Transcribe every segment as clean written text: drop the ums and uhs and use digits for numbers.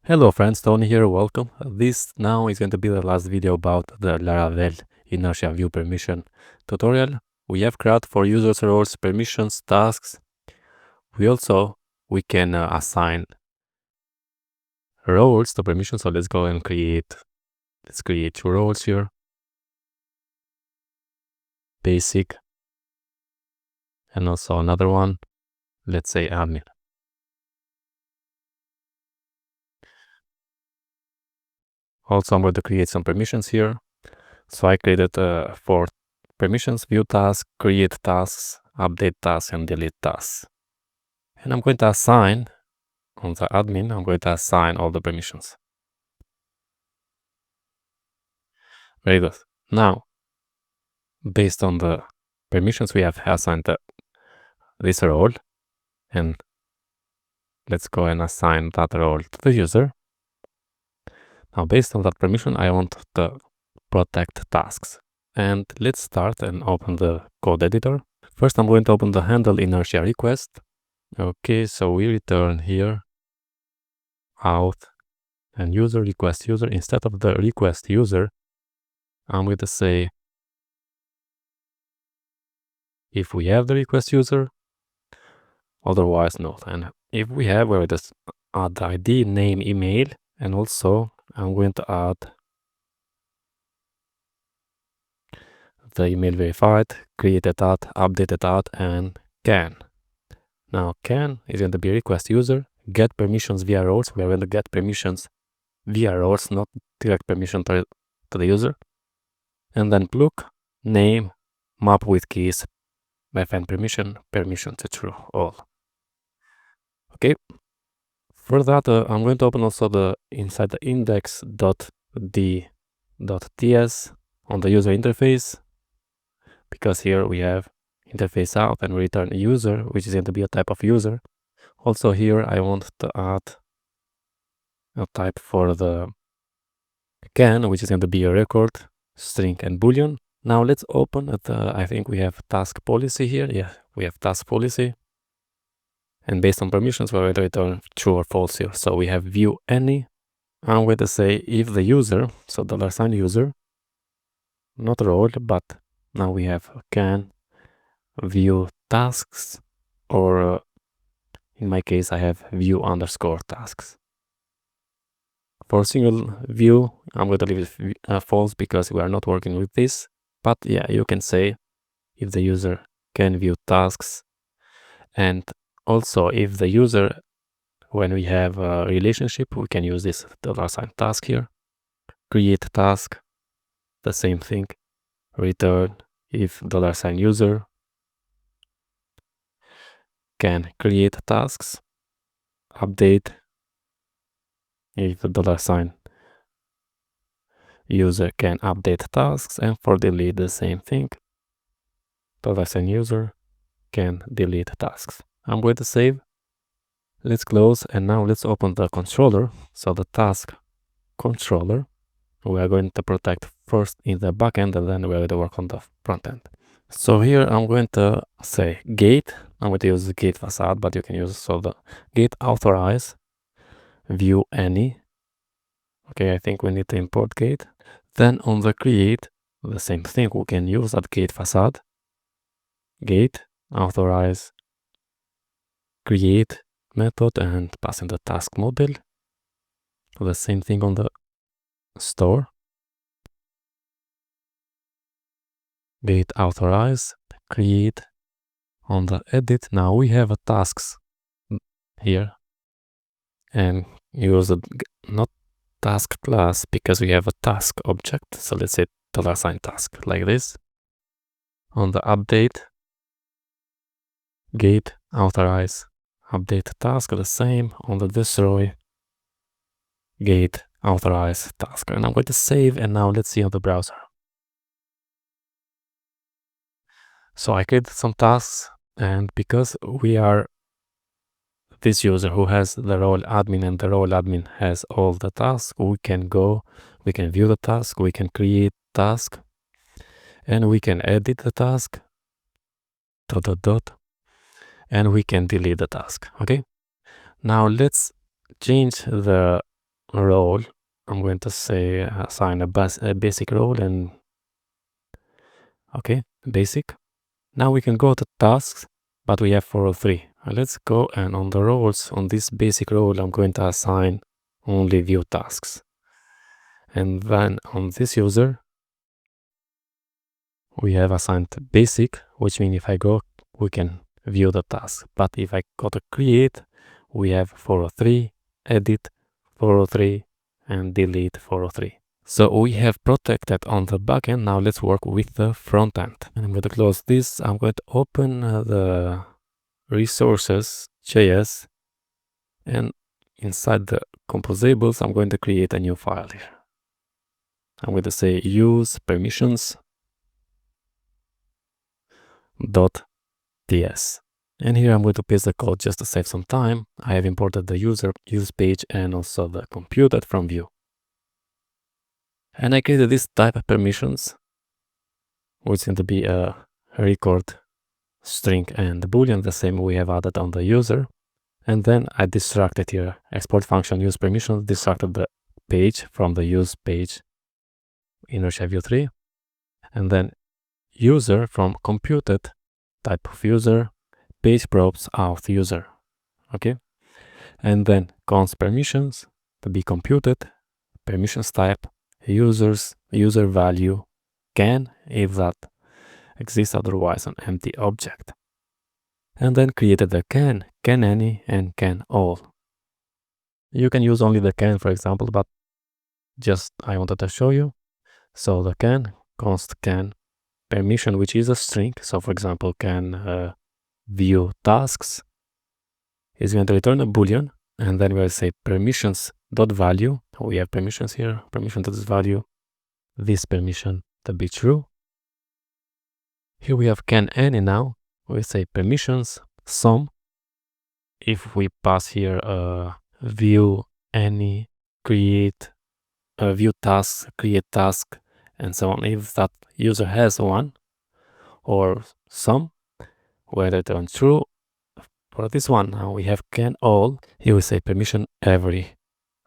Hello friends, Tony here, welcome. This now is going to be the last video about the Laravel InertiaView permission tutorial. We have CRUD for users, roles, permissions, tasks. We can assign roles to permissions. So let's go and let's create 2 roles here. Basic. And also another one, let's say admin. Also, I'm going to create some permissions here. So I created 4 permissions: view task, create tasks, update tasks, and delete tasks. And I'm going to assign on the admin, I'm going to assign all the permissions. Very good. Now, based on the permissions we have assigned this role, and let's go and assign that role to the user. Now, based on that permission, I want to protect tasks. And let's start and open the code editor. First, I'm going to open the HandleInertiaRequest. Okay, so we return here out and user request user. Instead of the request user, I'm going to say if we have the request user, otherwise not. And if we have, we're going to add the ID, name, email, and also I'm going to add the email verified, created at, updated at, and can. Now can is going to be request user, get permissions via roles. We are going to get permissions via roles, not direct permission to the user. And then plug, name, map with keys, FN permission to true, all. Okay. For that, I'm going to open also the inside the index.d.ts on the user interface, because here we have interface out and we return a user, which is going to be a type of user. Also here I want to add a type for the can, which is going to be a record, string, and boolean. Now let's open it. I think we have task policy here. Yeah, we have task policy. And based on permissions, we're going to return true or false here. So we have view any. I'm going to say if the user, so $user, not role, but now we have can view tasks, or in my case, I have view underscore tasks. For single view, I'm going to leave it false because we are not working with this. But yeah, you can say if the user can view tasks, and also if the user, when we have a relationship, we can use this $sign task here. Create task, the same thing. Return if $sign user can create tasks. Update if the $sign user can update tasks. And for delete, the same thing. $sign user can delete tasks. I'm going to save. Let's close, and now let's open the controller. So the task controller, we are going to protect first in the backend, and then we're going to work on the front end. So here I'm going to say gate. I'm going to use the gate facade, but you can use so the gate authorize view any. Okay, I think we need to import gate. Then on the create, the same thing, we can use that gate facade. Gate authorize create method and pass in the task model. The same thing on the store. Gate authorize create on the edit. Now we have a tasks here, and use a not task class because we have a task object. So let's say $sign task like this. On the update, gate authorize update task, the same. On the destroy, gate authorize task. And I'm going to save, and now let's see on the browser. So I created some tasks, and because we are this user who has the role admin, and the role admin has all the tasks, we can view the task, we can create task, and we can edit the task, and we can delete the task. Okay, now let's change the role, I'm going to say assign a basic role, and okay, basic. Now we can go to tasks, but we have 403. Let's go, and on the roles, on this basic role, I'm going to assign only view tasks. And then on this user, we have assigned basic, which means if I go, we can view the task. But if I go to create, we have 403, edit 403, and delete 403. So we have protected on the backend. Now let's work with the front end. And I'm going to close this. I'm going to open the resources JS, and inside the composables, I'm going to create a new file here. I'm going to say use permissions .ts. And here I'm going to paste the code just to save some time. I have imported the use page and also the computed from view. And I created this type of permissions, which is going to be a record, string, and boolean, the same we have added on the user. And then I destructed here export function use permissions, destructed the page from the use page InertiaView 3, and then user from computed type of user page props auth user. Okay, and then const permissions to be computed, permissions type users user value can if that exists, otherwise an empty object. And then created the can any, and can all. You can use only the can, for example, but just I wanted to show you. So the can const can permission, which is a string. So for example, can view tasks is going to return a boolean, and then we'll say permissions dot value. We have permissions here, permission to this value, this permission to be true. Here we have can any. Now we say permissions sum. If we pass here view any, create view task, create task, and so on, if that user has one, or sum, where return true. For this one, now we have can all. Here we say permission every,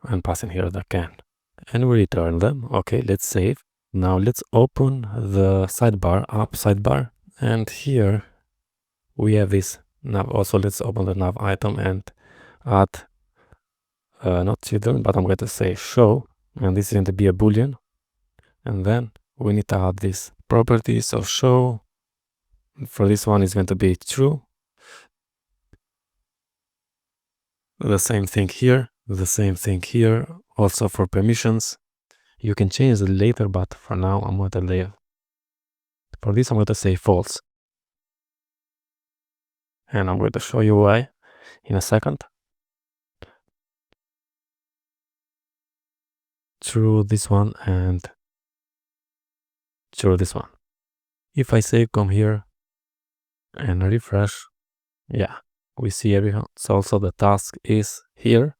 and passing here the can, and we return them. Okay, let's save. Now let's open the sidebar, app sidebar, and here we have this nav. Also, let's open the nav item and add not children, but I'm going to say show, and this is going to be a boolean. And then we need to add this properties of show. For this one is going to be true. The same thing here, the same thing here. Also for permissions, you can change it later, but for now I'm going to leave. For this I'm going to say false, and I'm going to show you why in a second. True this one and true this one. If I say come here and refresh, yeah, we see everything. So also the task is here,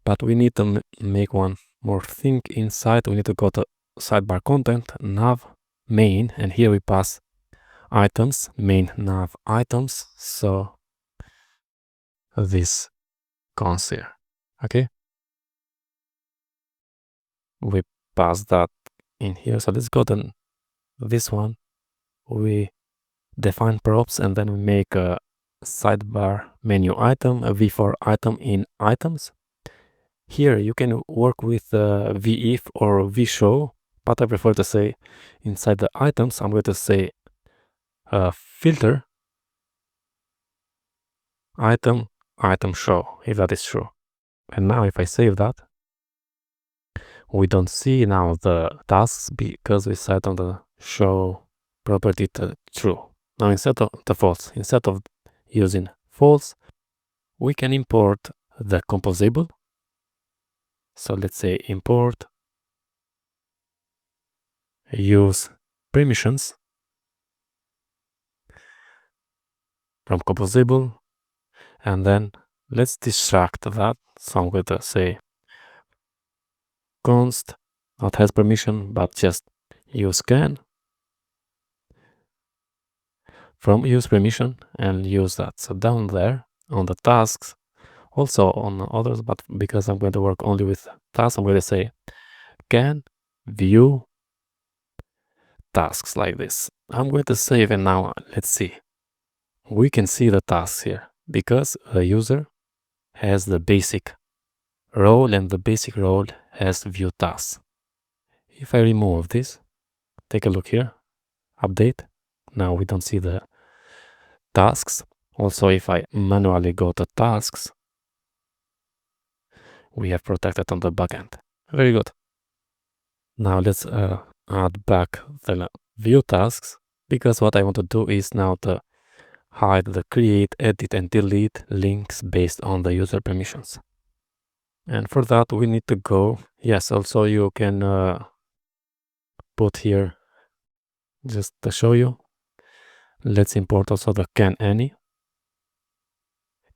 but we need to make one more thing inside. We need to go to sidebar content, nav main, and here we pass items, main nav items. So this comes here. Okay, we pass that in here. So let's go to this one. We define props, and then we make a sidebar menu item, a v4 item in items. Here you can work with vif or vshow, but I prefer to say inside the items, I'm going to say filter item show, if that is true. And now if I save that, we don't see now the tasks because we set on the show property to true. Now instead of the false, instead of using false, we can import the composable. So let's say import use permissions from composable, and then let's destruct that. So I'm going to say const not has permission, but just use can from use permission and use that. So down there on the tasks, Also on others, but because I'm going to work only with tasks, I'm going to say can view tasks like this. I'm going to save, and now let's see. We can see the tasks here because the user has the basic role, and the basic role has view tasks. If I remove this, take a look here, update. Now we don't see the tasks. Also, if I manually go to tasks, we have protected on the backend. Very good. Now let's add back the view tasks, because what I want to do is now to hide the create, edit, and delete links based on the user permissions. And for that, we need to go. Yes, also you can put here, just to show you. Let's import also the can any,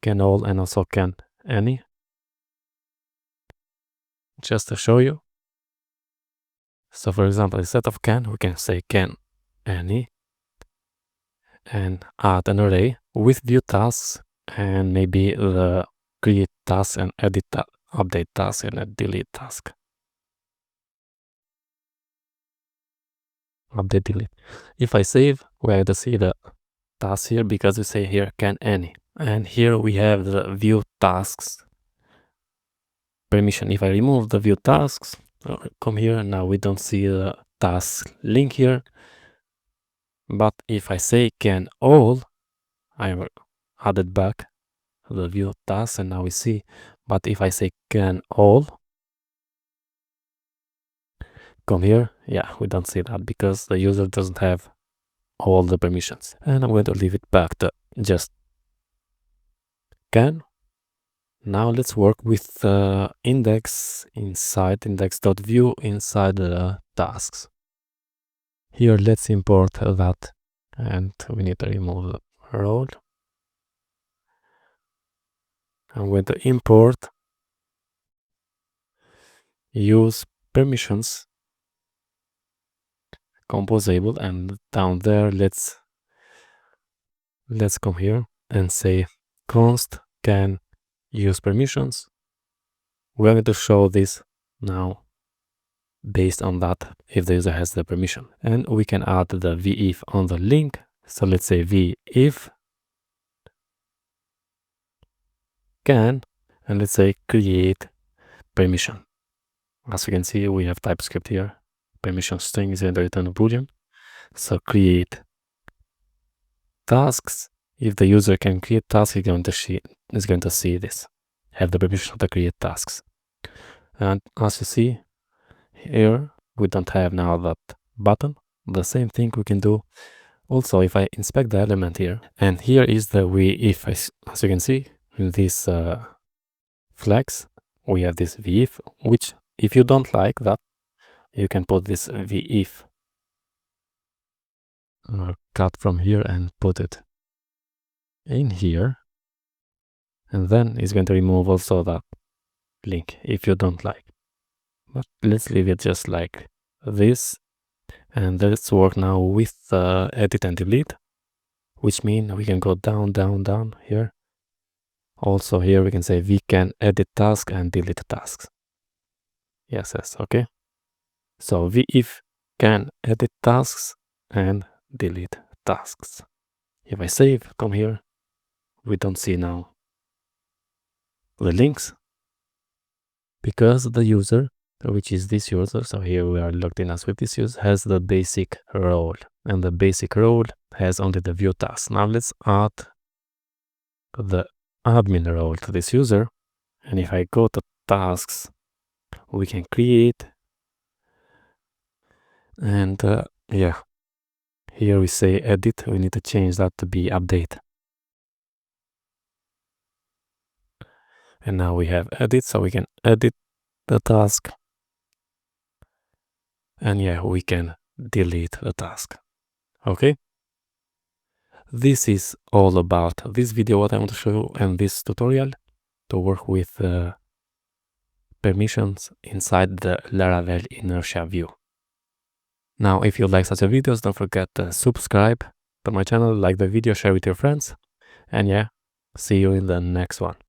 can all, and also can any, just to show you. So for example, instead of can, we can say can any and add an array with view tasks and maybe the create task and edit update task and a delete task. Update, delete. If I save, we have to see the task here because we say here can any. And here we have the view tasks permission. If I remove the view tasks, come here, now we don't see the task link here. But if I say can all, I added back the view tasks, and now we see. But if I say can all, come here, yeah, we don't see that because the user doesn't have all the permissions. And I'm going to leave it back to just can. Now let's work with the index inside index.view inside the tasks. Here, let's import that, and we need to remove the role. I'm going to import use permissions composable, and down there let's come here and say const can use permissions. We're going to show this now based on that if the user has the permission, and we can add the vif on the link. So let's say vif can, and let's say create permission. As you can see, we have TypeScript here. Permission string is going to return a boolean. So create tasks. If the user can create tasks, is going to see this. Have the permission to create tasks. And as you see here, we don't have now that button. The same thing we can do also if I inspect the element here. And here is the vif. As you can see, in this flags, we have this vif, which if you don't like that, you can put this vif cut from here and put it in here, and then it's going to remove also that link if you don't like. But let's leave it just like this, and let's work now with edit and delete, which means we can go down here. Also here we can say we can edit task and delete tasks. Yes, okay. So vif can edit tasks and delete tasks. If I save, come here, we don't see now the links because the user, which is this user, so here we are logged in as with this user, has the basic role, and the basic role has only the view task. Now let's add the admin role to this user, and if I go to tasks, we can create, and yeah, here we say edit. We need to change that to be update. And now we have edit, so we can edit the task. And yeah, we can delete the task. Okay. This is all about this video, what I want to show you, and this tutorial to work with permissions inside the Laravel InertiaView. Now, if you like such videos, don't forget to subscribe to my channel, like the video, share with your friends, and yeah, see you in the next one.